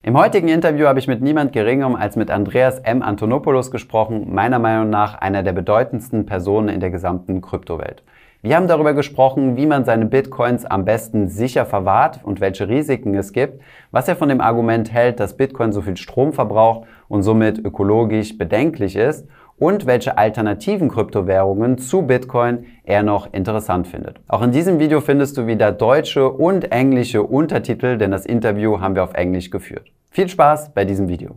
Im heutigen Interview habe ich mit niemand Geringerem als mit Andreas M. Antonopoulos gesprochen, meiner Meinung nach einer der bedeutendsten Personen in der gesamten Kryptowelt. Wir haben darüber gesprochen, wie man seine Bitcoins am besten sicher verwahrt und welche Risiken es gibt, was er von dem Argument hält, dass Bitcoin so viel Strom verbraucht und somit ökologisch bedenklich ist und welche alternativen Kryptowährungen zu Bitcoin er noch interessant findet. Auch in diesem Video findest du wieder deutsche und englische Untertitel, denn das Interview haben wir auf Englisch geführt. Viel Spaß bei diesem Video.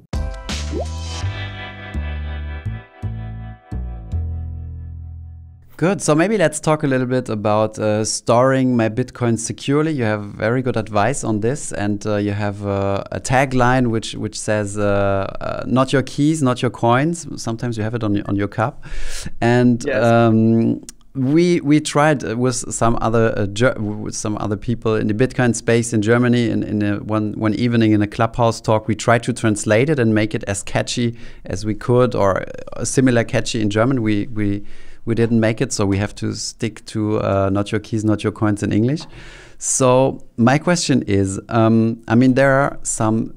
Good. So maybe let's talk a little bit about storing my Bitcoin securely. You have very good advice on this, and you have a tagline which says "Not your keys, not your coins." Sometimes you have it on your cup, and yes. We tried with some other people in the Bitcoin space in Germany in one evening in a clubhouse talk. We tried to translate it and make it as catchy as we could, or similar catchy in German. We didn't make it, so we have to stick to not your keys, not your coins in English. So my question is, I mean, there are some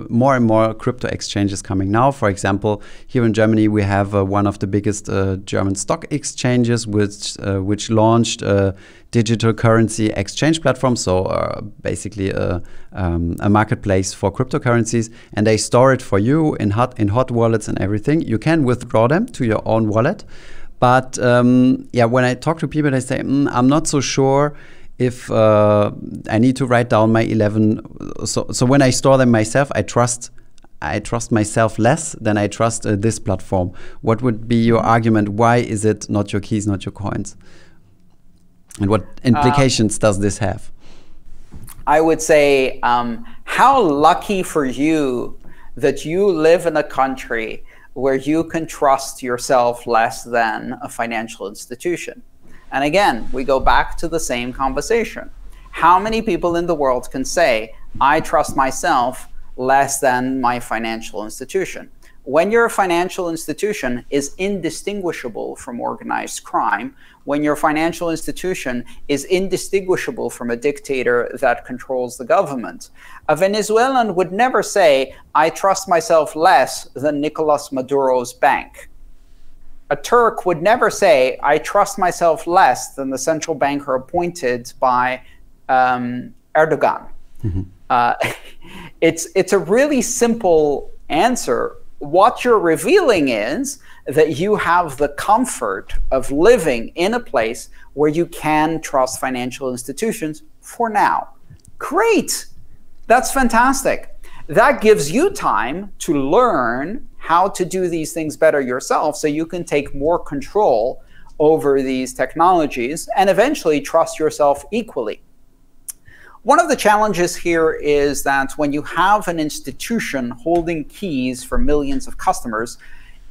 more and more crypto exchanges coming now. For example, here in Germany, we have one of the biggest German stock exchanges, which launched a digital currency exchange platform. So basically a marketplace for cryptocurrencies, and they store it for you in hot wallets and everything. You can withdraw them to your own wallet. But yeah, when I talk to people, they say, I'm not so sure if I need to write down my 11. So when I store them myself, I trust myself less than I trust this platform. What would be your argument? Why is it not your keys, not your coins? And what implications does this have? I would say, how lucky for you that you live in a country where you can trust yourself less than a financial institution. And again, we go back to the same conversation. How many people in the world can say, I trust myself less than my financial institution? When your financial institution is indistinguishable from organized crime, when your financial institution is indistinguishable from a dictator that controls the government, a Venezuelan would never say, I trust myself less than Nicolas Maduro's bank. A Turk would never say, I trust myself less than the central banker appointed by Erdogan. Mm-hmm. It's a really simple answer. What you're revealing is that you have the comfort of living in a place where you can trust financial institutions for now. Great. That's fantastic. That gives you time to learn how to do these things better yourself so you can take more control over these technologies and eventually trust yourself equally. One of the challenges here is that when you have an institution holding keys for millions of customers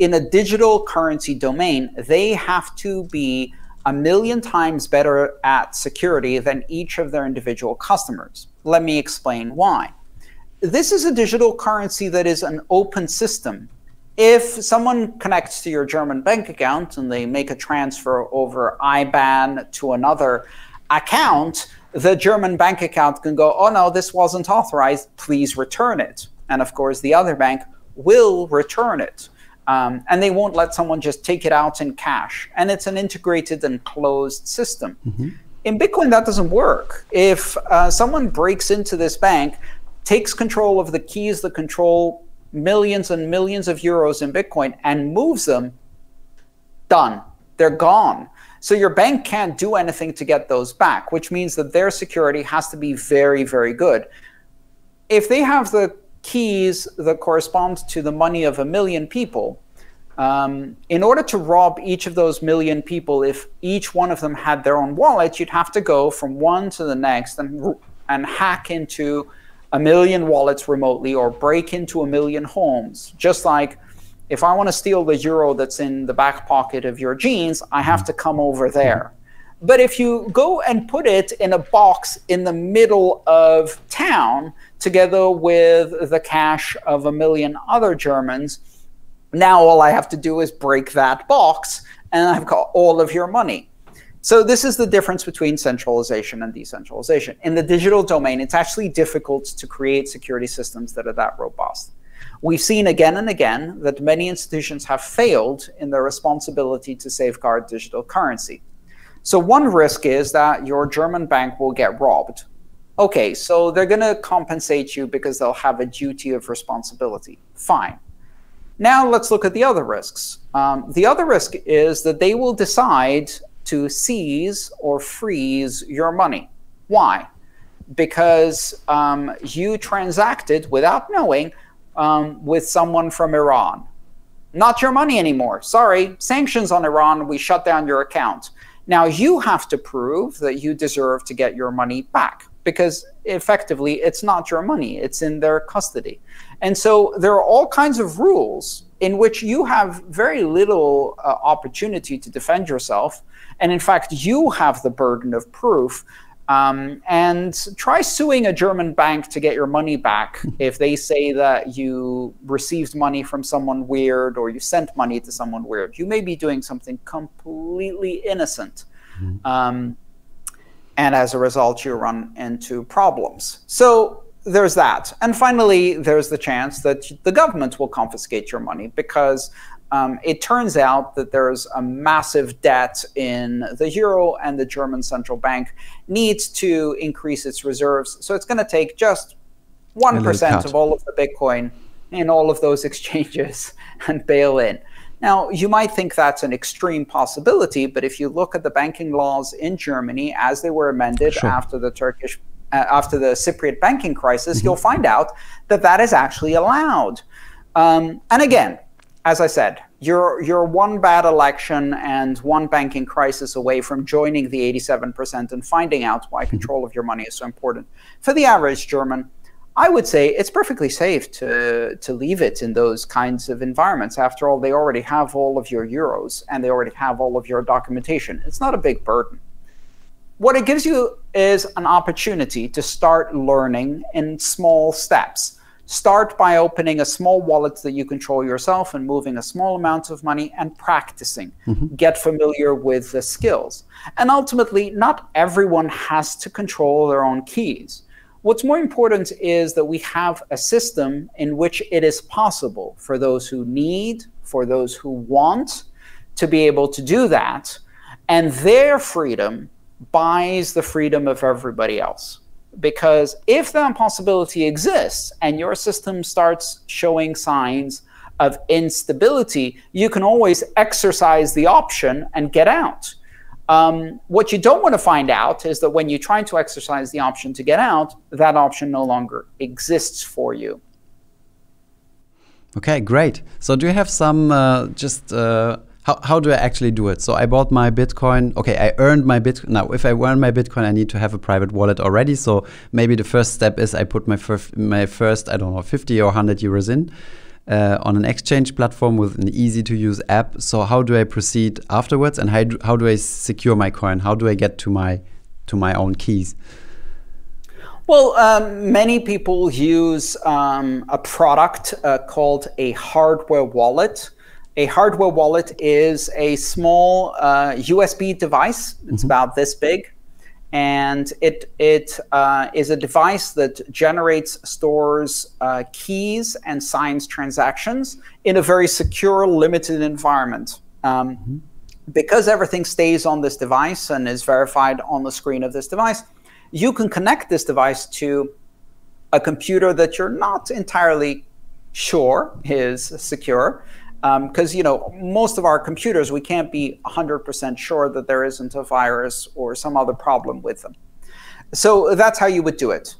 in a digital currency domain, they have to be 1,000,000 times better at security than each of their individual customers. Let me explain why. This is a digital currency that is an open system. If someone connects to your German bank account and they make a transfer over IBAN to another account, the German bank account can go, oh no, this wasn't authorized, please return it. And of course, the other bank will return it. And they won't let someone just take it out in cash. And it's an integrated and closed system. Mm-hmm. In Bitcoin, that doesn't work. If someone breaks into this bank, takes control of the keys that control millions and millions of euros in Bitcoin and moves them, done. They're gone. So your bank can't do anything to get those back, which means that their security has to be very, very good. If they have the keys that correspond to the money of 1,000,000 people, in order to rob each of those 1,000,000 people, if each one of them had their own wallet, you'd have to go from one to the next and hack into 1,000,000 wallets remotely or break into 1,000,000 homes. Just like if I want to steal the euro that's in the back pocket of your jeans, I have to come over there. But if you go and put it in a box in the middle of town, together with the cash of 1,000,000 other Germans, now all I have to do is break that box and I've got all of your money. So this is the difference between centralization and decentralization. In the digital domain, it's actually difficult to create security systems that are that robust. We've seen again and again that many institutions have failed in their responsibility to safeguard digital currency. So one risk is that your German bank will get robbed. Okay, so they're going to compensate you because they'll have a duty of responsibility. Fine. Now let's look at the other risks. The other risk is that they will decide to seize or freeze your money. Why? Because you transacted without knowing with someone from Iran. Not your money anymore. Sorry, sanctions on Iran, we shut down your account. Now you have to prove that you deserve to get your money back, because effectively it's not your money, it's in their custody. And so there are all kinds of rules in which you have very little opportunity to defend yourself. And in fact, you have the burden of proof. And try suing a German bank to get your money back if they say that you received money from someone weird or you sent money to someone weird. You may be doing something completely innocent. And as a result, you run into problems. So there's that. And finally, there's the chance that the government will confiscate your money because it turns out that there's a massive debt in the euro and the German central bank needs to increase its reserves. So it's going to take just 1% of all of the Bitcoin in all of those exchanges and bail in. Now, you might think that's an extreme possibility, but if you look at the banking laws in Germany as they were amended after the Cypriot banking crisis, you'll find out that that is actually allowed. And again, as I said, you're one bad election and one banking crisis away from joining the 87% and finding out why control of your money is so important. For the average German, I would say it's perfectly safe to leave it in those kinds of environments. After all, they already have all of your euros and they already have all of your documentation. It's not a big burden. What it gives you is an opportunity to start learning in small steps. Start by opening a small wallet that you control yourself and moving a small amount of money and practicing. Get familiar with the skills. And ultimately, not everyone has to control their own keys. What's more important is that we have a system in which it is possible for those who need, for those who want, to be able to do that. And their freedom buys the freedom of everybody else. Because if that possibility exists and your system starts showing signs of instability, you can always exercise the option and get out. What you don't want to find out is that when you try to exercise the option to get out, that option no longer exists for you. Okay, great. So do you have some how do I actually do it? So I bought my Bitcoin. Okay, I earned my Bitcoin. Now, if I earn my Bitcoin, I need to have a private wallet already. So maybe the first step is I put my first, I don't know, 50 or 100 euros in on an exchange platform with an easy-to-use app. So how do I proceed afterwards? And how do I secure my coin? How do I get to my own keys? Well, many people use a product called a hardware wallet. A hardware wallet is a small USB device. It's about this big. And it is a device that generates, stores keys and signs transactions in a very secure, limited environment. Because everything stays on this device and is verified on the screen of this device, you can connect this device to a computer that you're not entirely sure is secure. Because, most of our computers, we can't be 100% sure that there isn't a virus or some other problem with them. So that's how you would do it.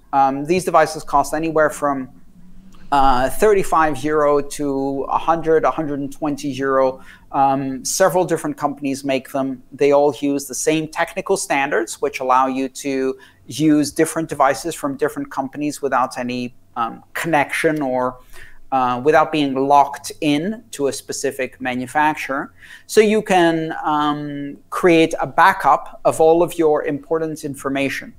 These devices cost anywhere from 35 euro to 100, 120 euro. Several different companies make them. They all use the same technical standards, which allow you to use different devices from different companies without any connection or without being locked in to a specific manufacturer. So you can create a backup of all of your important information.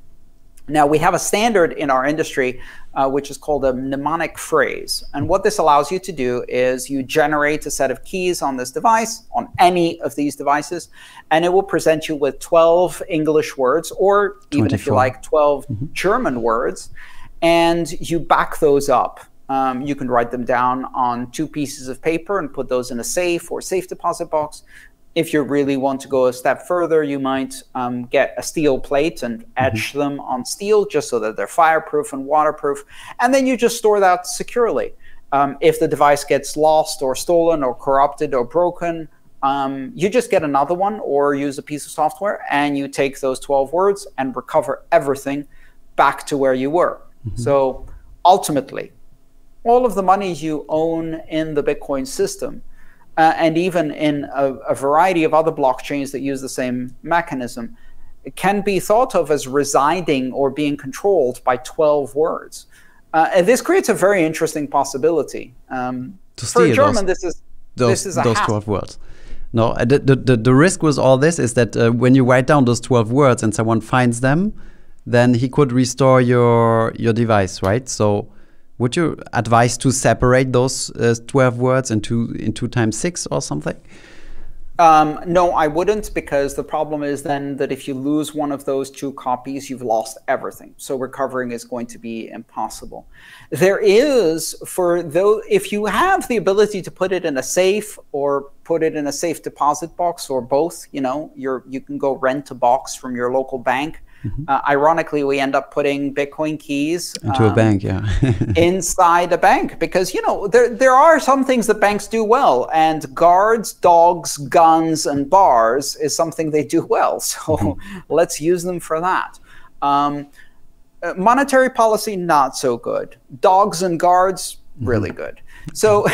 Now, we have a standard in our industry which is called a mnemonic phrase. And what this allows you to do is you generate a set of keys on this device, on any of these devices, and it will present you with 12 English words, or even 24. if you like, 12 German words, and you back those up. You can write them down on 2 pieces of paper and put those in a safe or safe deposit box. If you really want to go a step further, you might get a steel plate and etch them on steel just so that they're fireproof and waterproof. And then you just store that securely. If the device gets lost or stolen or corrupted or broken, you just get another one or use a piece of software and you take those 12 words and recover everything back to where you were. So ultimately, all of the money you own in the Bitcoin system, and even in a variety of other blockchains that use the same mechanism, it can be thought of as residing or being controlled by 12 words. And this creates a very interesting possibility. For a German, this is a those 12 words. No, the risk with all this is that when you write down those 12 words and someone finds them, then he could restore your device, right? So would you advise to separate those 12 words into 2 times 6 or something? No, I wouldn't, because the problem is then that if you lose one of those 2 copies, you've lost everything. So recovering is going to be impossible. There is, if you have the ability to put it in a safe or put it in a safe deposit box or both, you know, you can go rent a box from your local bank. Ironically, we end up putting Bitcoin keys into a bank, yeah, inside a bank, because, you know, there are some things that banks do well, and guards, dogs, guns, and bars is something they do well. So let's use them for that. Monetary policy, not so good. Dogs and guards, really good. So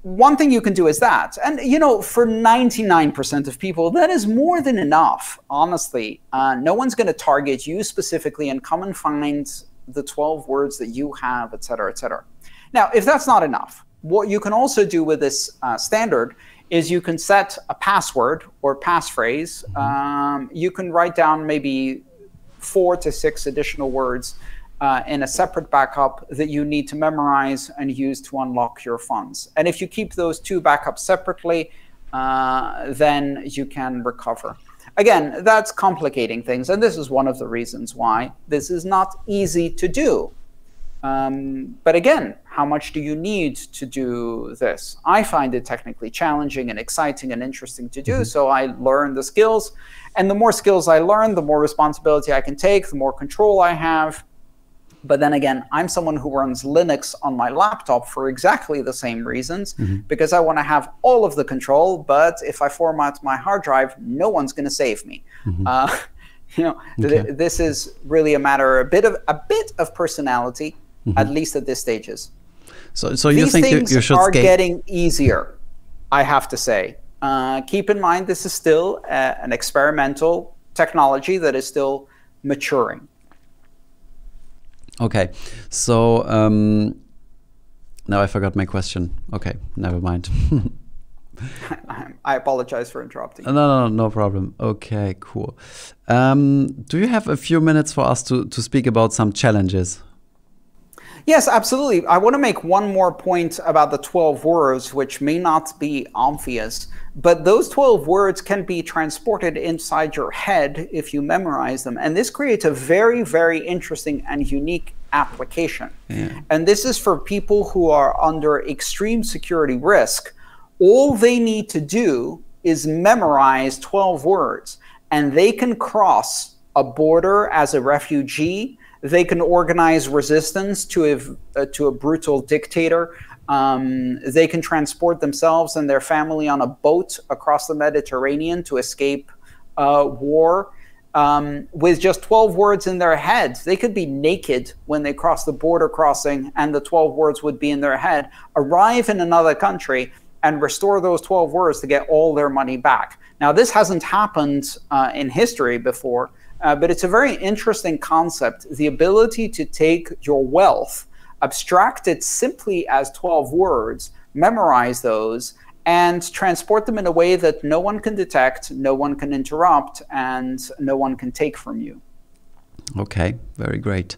one thing you can do is that. And, you know, for 99% of people, that is more than enough, honestly. No one's going to target you specifically and come and find the 12 words that you have, et cetera, et cetera. Now, if that's not enough, what you can also do with this standard is you can set a password or passphrase. You can write down maybe 4 to 6 additional words in a separate backup that you need to memorize and use to unlock your funds. And if you keep those 2 backups separately, then you can recover. Again, that's complicating things, and this is one of the reasons why this is not easy to do. But again, how much do you need to do this? I find it technically challenging and exciting and interesting to do, so I learn the skills. And the more skills I learn, the more responsibility I can take, the more control I have. But then again, I'm someone who runs Linux on my laptop for exactly the same reasons, because I want to have all of the control. But if I format my hard drive, no one's going to save me. You know, this is really a matter, a bit of personality, at least at this stages. So you think you should are getting easier, I have to say. Keep in mind, this is still an experimental technology that is still maturing. Okay, so now I forgot my question. Okay, never mind. I apologize for interrupting. No problem. Okay, cool. Do you have a few minutes for us to speak about some challenges? Yes, absolutely. I want to make one more point about the 12 words, which may not be obvious, but those 12 words can be transported inside your head if you memorize them. And this creates a very, very interesting and unique application. And this is for people who are under extreme security risk. All they need to do is memorize 12 words, and they can cross a border as a refugee. They can organize resistance to a brutal dictator. They can transport themselves and their family on a boat across the Mediterranean to escape war with just 12 words in their head. They could be naked when they cross the border crossing, and the 12 words would be in their head, arrive in another country, and restore those 12 words to get all their money back. Now, this hasn't happened in history before, but it's a very interesting concept, the ability to take your wealth, abstract it simply as 12 words, memorize those, and transport them in a way that no one can detect, no one can interrupt, and no one can take from you. Okay, very great.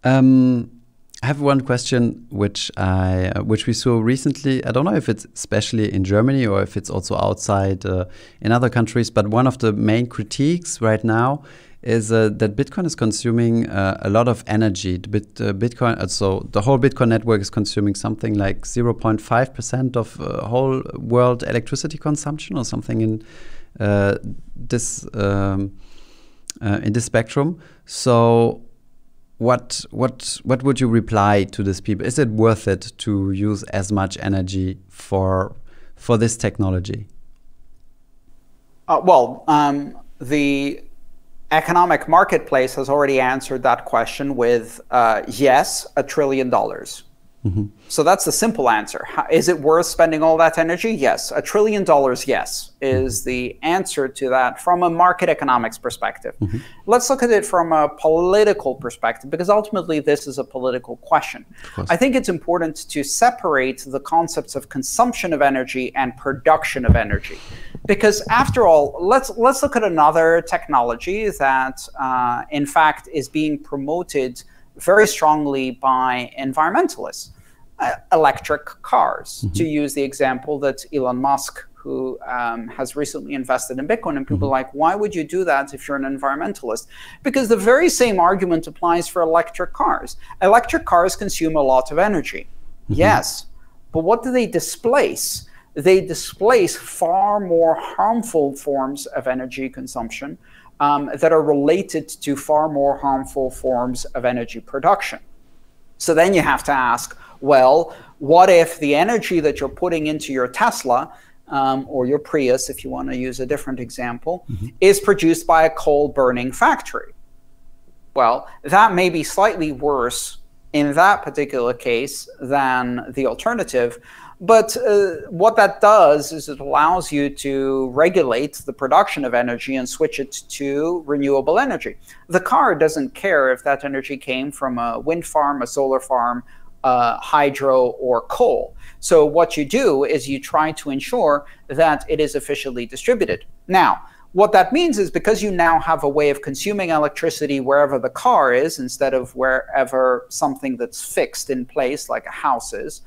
I have one question which we saw recently. I don't know if it's especially in Germany or if it's also outside in other countries, but one of the main critiques right now is that Bitcoin is consuming a lot of energy. Bitcoin, so the whole Bitcoin network is consuming something like 0.5% of whole world electricity consumption, or something in this spectrum. So what would you reply to these people? Is it worth it to use as much energy for this technology? The economic marketplace has already answered that question with yes, $1 trillion. Mm-hmm. So that's the simple answer. Is it worth spending all that energy? Yes. $1 trillion, yes, is the answer to that from a market economics perspective. Mm-hmm. Let's look at it from a political perspective, because ultimately this is a political question. I think it's important to separate the concepts of consumption of energy and production of energy. Because after all, let's look at another technology that in fact is being promoted very strongly by environmentalists, electric cars. Mm-hmm. To use the example that Elon Musk, who has recently invested in Bitcoin, and people are like, why would you do that if you're an environmentalist? Because the very same argument applies for electric cars. Electric cars consume a lot of energy. Mm-hmm. Yes, but what do they displace? They displace far more harmful forms of energy consumption that are related to far more harmful forms of energy production. So then you have to ask, well, what if the energy that you're putting into your Tesla or your Prius, if you want to use a different example, is produced by a coal-burning factory? Well, that may be slightly worse in that particular case than the alternative. But what that does is it allows you to regulate the production of energy and switch it to renewable energy. The car doesn't care if that energy came from a wind farm, a solar farm, hydro, or coal. So what you do is you try to ensure that it is efficiently distributed. Now, what that means is because you now have a way of consuming electricity wherever the car is, instead of wherever something that's fixed in place, like a house is,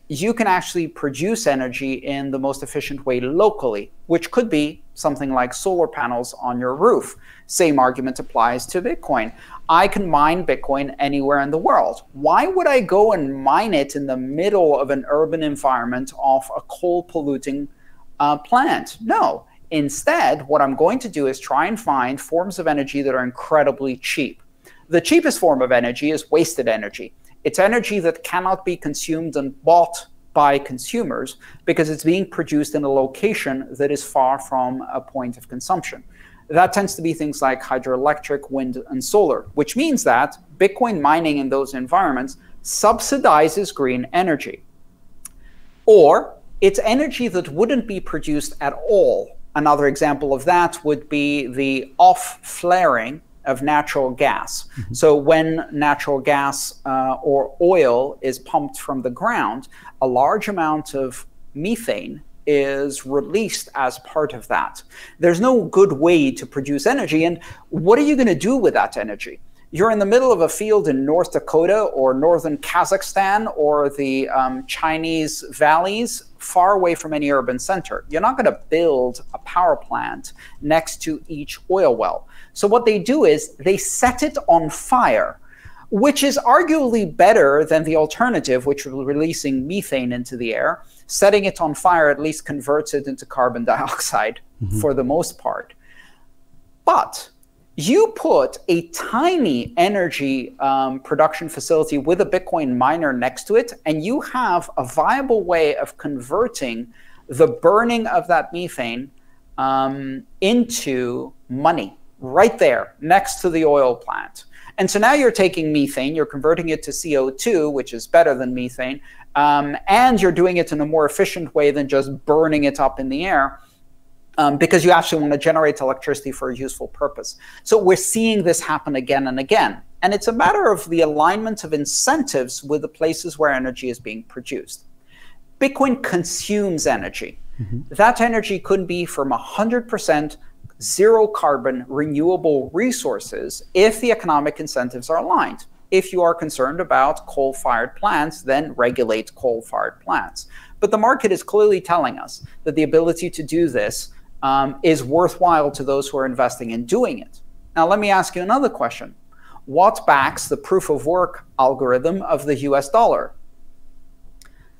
you can actually produce energy in the most efficient way locally, which could be something like solar panels on your roof. Same argument applies to Bitcoin. I can mine Bitcoin anywhere in the world. Why would I go and mine it in the middle of an urban environment off a coal-polluting plant? No. Instead, what I'm going to do is try and find forms of energy that are incredibly cheap. The cheapest form of energy is wasted energy. It's energy that cannot be consumed and bought by consumers because it's being produced in a location that is far from a point of consumption. That tends to be things like hydroelectric, wind, and solar, which means that Bitcoin mining in those environments subsidizes green energy. Or it's energy that wouldn't be produced at all. Another example of that would be the off-flaring of natural gas. Mm-hmm. So when natural gas or oil is pumped from the ground, a large amount of methane is released as part of that. There's no good way to produce energy. And what are you going to do with that energy? You're in the middle of a field in North Dakota or northern Kazakhstan or the Chinese valleys, far away from any urban center. You're not going to build a power plant next to each oil well. So what they do is they set it on fire, which is arguably better than the alternative, which is releasing methane into the air. Setting it on fire at least converts it into carbon dioxide for the most part. But you put a tiny energy production facility with a Bitcoin miner next to it, and you have a viable way of converting the burning of that methane into money right there next to the oil plant. And so now you're taking methane, you're converting it to CO2, which is better than methane, and you're doing it in a more efficient way than just burning it up in the air. Because you actually want to generate electricity for a useful purpose. So we're seeing this happen again and again. And it's a matter of the alignment of incentives with the places where energy is being produced. Bitcoin consumes energy. That energy could be from 100% zero carbon renewable resources if the economic incentives are aligned. If you are concerned about coal-fired plants, then regulate coal-fired plants. But the market is clearly telling us that the ability to do this is worthwhile to those who are investing in doing it. Now, let me ask you another question. What backs the proof of work algorithm of the US dollar?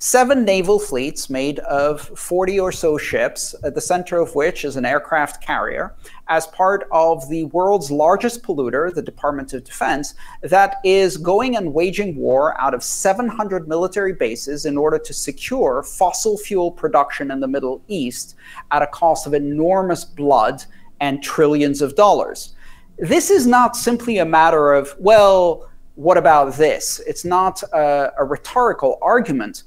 7 naval fleets made of 40 or so ships, at the center of which is an aircraft carrier, as part of the world's largest polluter, the Department of Defense, that is going and waging war out of 700 military bases in order to secure fossil fuel production in the Middle East at a cost of enormous blood and trillions of dollars. This is not simply a matter of, well, what about this? It's not a rhetorical argument.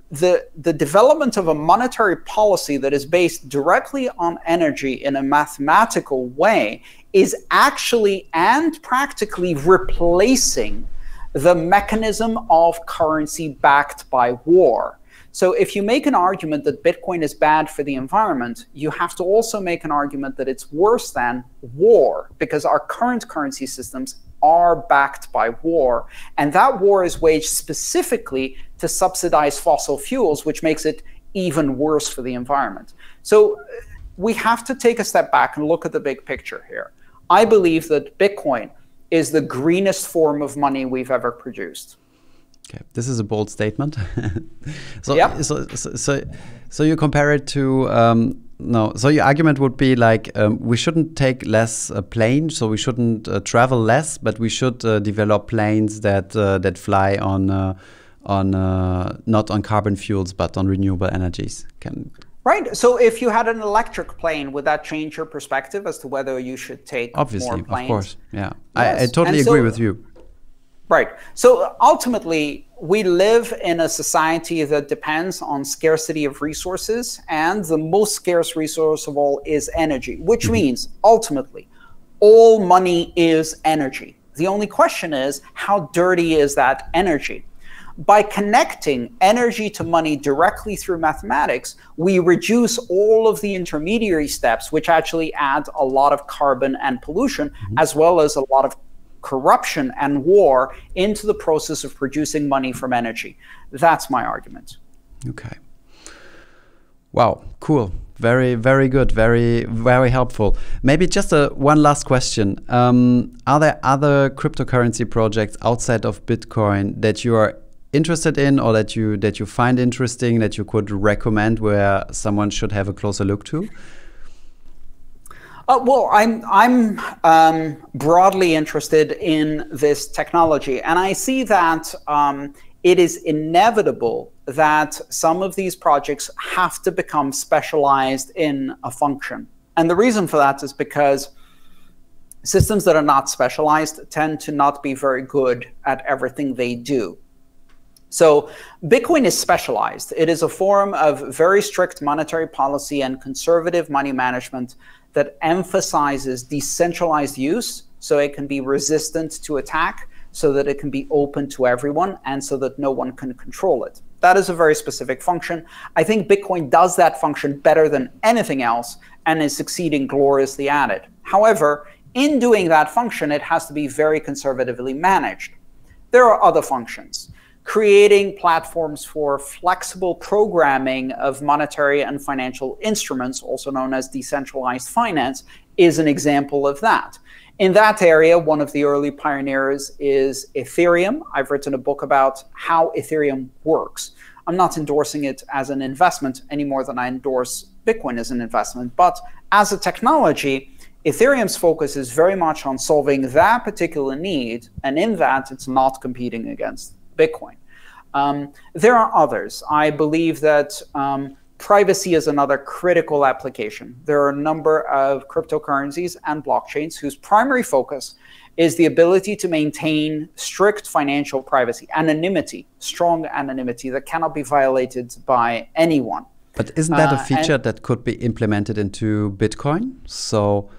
The development of a monetary policy that is based directly on energy in a mathematical way is actually and practically replacing the mechanism of currency backed by war. So if you make an argument that Bitcoin is bad for the environment, you have to also make an argument that it's worse than war, because our current currency systems are backed by war. And that war is waged specifically to subsidize fossil fuels, which makes it even worse for the environment. So we have to take a step back and look at the big picture here. I believe that Bitcoin is the greenest form of money we've ever produced. Okay, this is a bold statement. So, yep. so you compare it to no. So your argument would be like we shouldn't take less planes, so we shouldn't travel less, but we should develop planes that that fly on not on carbon fuels but on renewable energies. Right. So if you had an electric plane, would that change your perspective as to whether you should take more planes? Obviously, of course. Yeah, yes. I totally agree with you. Right. So ultimately, we live in a society that depends on scarcity of resources, and the most scarce resource of all is energy, which means ultimately all money is energy. The only question is, how dirty is that energy? By connecting energy to money directly through mathematics, we reduce all of the intermediary steps, which actually add a lot of carbon and pollution, as well as a lot of corruption and war into the process of producing money from energy. That's my argument. Okay. Wow, cool. Very, very good. Very, very helpful. Maybe just one last question. Are there other cryptocurrency projects outside of Bitcoin that you are interested in, or that you find interesting, that you could recommend where someone should have a closer look to? Well, I'm broadly interested in this technology, and I see that it is inevitable that some of these projects have to become specialized in a function. And the reason for that is because systems that are not specialized tend to not be very good at everything they do. So Bitcoin is specialized. It is a form of very strict monetary policy and conservative money management that emphasizes decentralized use, so it can be resistant to attack, so that it can be open to everyone, and so that no one can control it. That is a very specific function. I think Bitcoin does that function better than anything else and is succeeding gloriously at it. However, in doing that function, it has to be very conservatively managed. There are other functions. Creating platforms for flexible programming of monetary and financial instruments, also known as decentralized finance, is an example of that. In that area, one of the early pioneers is Ethereum. I've written a book about how Ethereum works. I'm not endorsing it as an investment any more than I endorse Bitcoin as an investment, but as a technology, Ethereum's focus is very much on solving that particular need, and in that, it's not competing against Bitcoin. There are others. I believe that privacy is another critical application. There are a number of cryptocurrencies and blockchains whose primary focus is the ability to maintain strict financial privacy, anonymity, strong anonymity that cannot be violated by anyone. But isn't that a feature that could be implemented into Bitcoin? So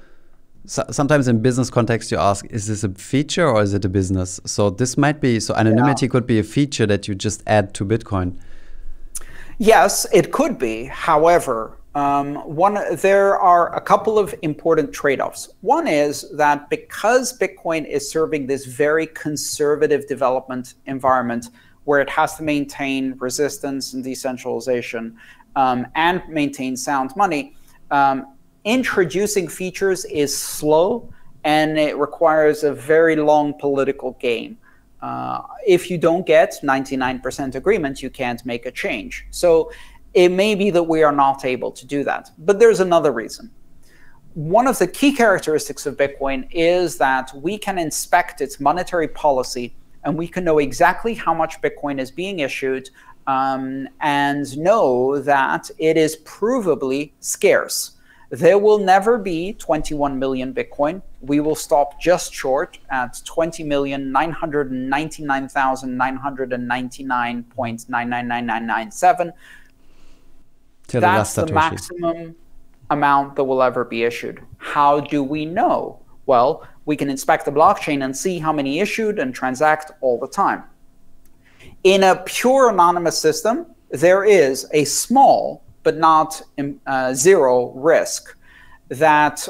sometimes in business context, you ask, is this a feature or is it a business? So this might be, so anonymity could be a feature that you just add to Bitcoin. Yes, it could be. However, There are a couple of important trade-offs. One is that because Bitcoin is serving this very conservative development environment where it has to maintain resistance and decentralization and maintain sound money, introducing features is slow and it requires a very long political game. If you don't get 99% agreement, you can't make a change. So it may be that we are not able to do that. But there's another reason. One of the key characteristics of Bitcoin is that we can inspect its monetary policy and we can know exactly how much Bitcoin is being issued and know that it is provably scarce. There will never be 21 million Bitcoin. We will stop just short at 20,999,999.999997. That's the maximum amount that will ever be issued. How do we know? Well, we can inspect the blockchain and see how many issued and transact all the time. In a pure anonymous system, there is a small but not zero risk that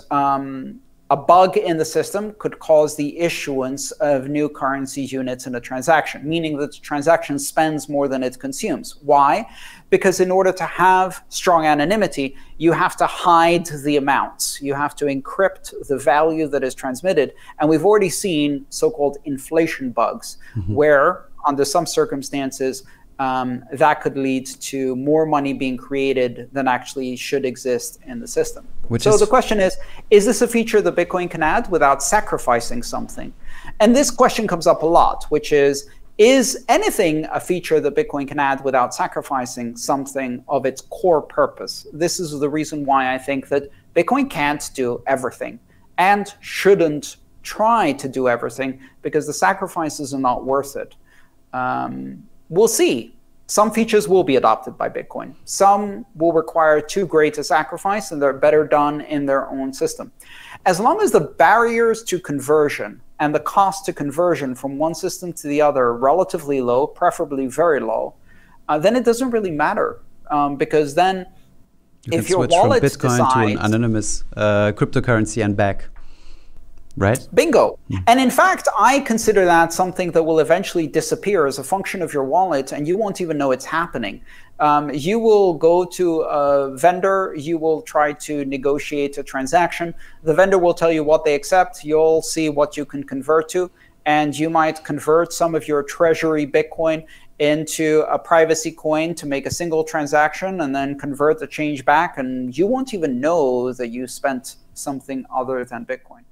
a bug in the system could cause the issuance of new currency units in a transaction, meaning that the transaction spends more than it consumes. Why? Because in order to have strong anonymity, you have to hide the amounts. You have to encrypt the value that is transmitted. And we've already seen so-called inflation bugs, where under some circumstances, that could lead to more money being created than actually should exist in the system. So the question is this a feature that Bitcoin can add without sacrificing something? And this question comes up a lot, which is anything a feature that Bitcoin can add without sacrificing something of its core purpose? This is the reason why I think that Bitcoin can't do everything and shouldn't try to do everything, because the sacrifices are not worth it. We'll see. Some features will be adopted by Bitcoin. Some will require too great a sacrifice, and they're better done in their own system. As long as the barriers to conversion and the cost to conversion from one system to the other are relatively low, preferably very low, then it doesn't really matter. Because then if your wallet decides from Bitcoin to an anonymous cryptocurrency and back. Right? Bingo. And in fact, I consider that something that will eventually disappear as a function of your wallet, and you won't even know it's happening. You will go to a vendor, you will try to negotiate a transaction. The vendor will tell you what they accept. You'll see what you can convert to, and you might convert some of your treasury Bitcoin into a privacy coin to make a single transaction and then convert the change back, and you won't even know that you spent something other than Bitcoin.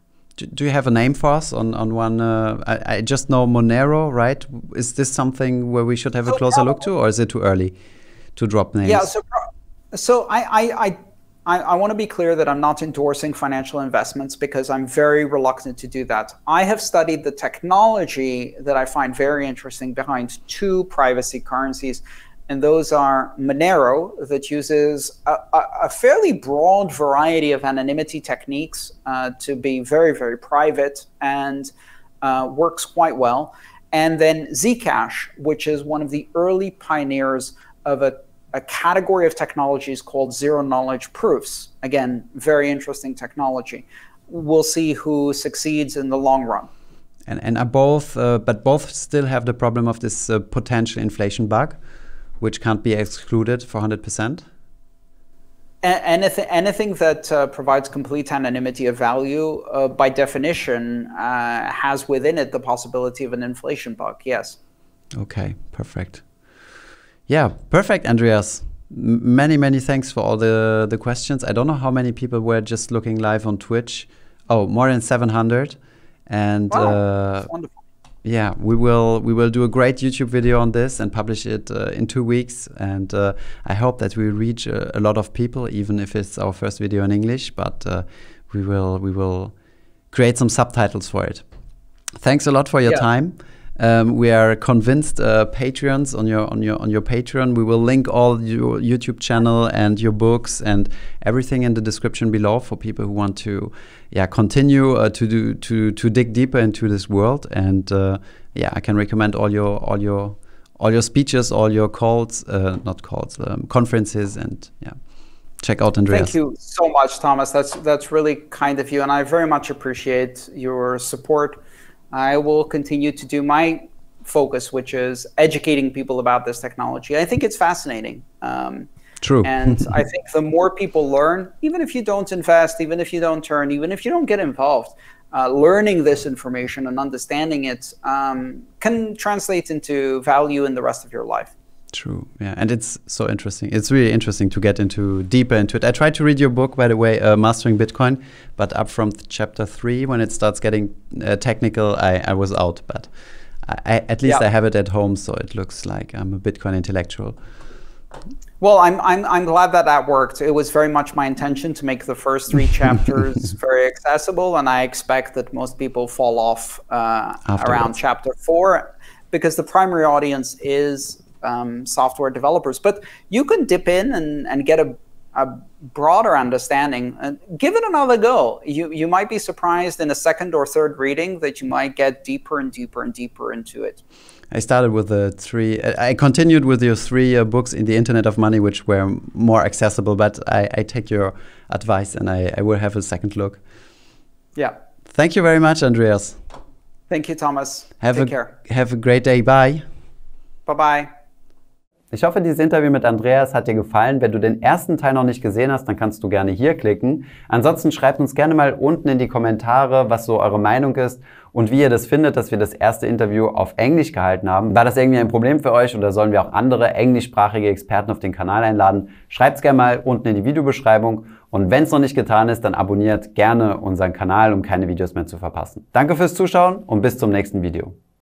Do you have a name for us on one? I just know Monero, right? Is this something where we should have a closer look to, or is it too early to drop names? Yeah, so I want to be clear that I'm not endorsing financial investments, because I'm very reluctant to do that. I have studied the technology that I find very interesting behind two privacy currencies, and those are Monero, that uses a fairly broad variety of anonymity techniques to be very, very private and works quite well. And then Zcash, which is one of the early pioneers of a category of technologies called zero-knowledge proofs. Again, very interesting technology. We'll see who succeeds in the long run. And are both, but both still have the problem of this potential inflation bug, which can't be excluded for 100%? Anything that provides complete anonymity of value, by definition, has within it the possibility of an inflation bug, yes. Okay, perfect. Yeah, perfect, Andreas. Many, many thanks for all the questions. I don't know how many people were just looking live on Twitch. Oh, more than 700. And wow, that's wonderful. Yeah, we will do a great YouTube video on this and publish it in 2 weeks. And I hope that we reach a lot of people, even if it's our first video in English. But we will create some subtitles for it. Thanks a lot for your time. We are convinced Patreons on your Patreon. We will link all your YouTube channel and your books and everything in the description below for people who want to continue to dig deeper into this world. And I can recommend all your speeches, all your calls, not calls, conferences, and check out Andreas. Thank you so much, Thomas. That's really kind of you, and I very much appreciate your support. I will continue to do my focus, which is educating people about this technology. I think it's fascinating. True. And I think the more people learn, even if you don't invest, even if you don't turn, even if you don't get involved, learning this information and understanding it can translate into value in the rest of your life. True. Yeah, and it's so interesting. It's really interesting to get deeper into it. I tried to read your book, by the way, Mastering Bitcoin, but up from chapter 3, when it starts getting technical, I was out. But at least I have it at home, so it looks like I'm a Bitcoin intellectual. Well, I'm glad that worked. It was very much my intention to make the first 3 chapters very accessible, and I expect that most people fall off around chapter 4, because the primary audience is software developers. But you can dip in and get a broader understanding. Give it another go. You might be surprised in a second or third reading that you might get deeper and deeper and deeper into it. I started with I continued with your 3 books in the Internet of Money, which were more accessible, but I take your advice and I will have a second look. Yeah. Thank you very much, Andreas. Thank you, Thomas. Take care. Have a great day. Bye. Bye-bye. Ich hoffe, dieses Interview mit Andreas hat dir gefallen. Wenn du den ersten Teil noch nicht gesehen hast, dann kannst du gerne hier klicken. Ansonsten schreibt uns gerne mal unten in die Kommentare, was so eure Meinung ist und wie ihr das findet, dass wir das erste Interview auf Englisch gehalten haben. War das irgendwie ein Problem für euch oder sollen wir auch andere englischsprachige Experten auf den Kanal einladen? Schreibt es gerne mal unten in die Videobeschreibung. Und wenn es noch nicht getan ist, dann abonniert gerne unseren Kanal, um keine Videos mehr zu verpassen. Danke fürs Zuschauen und bis zum nächsten Video.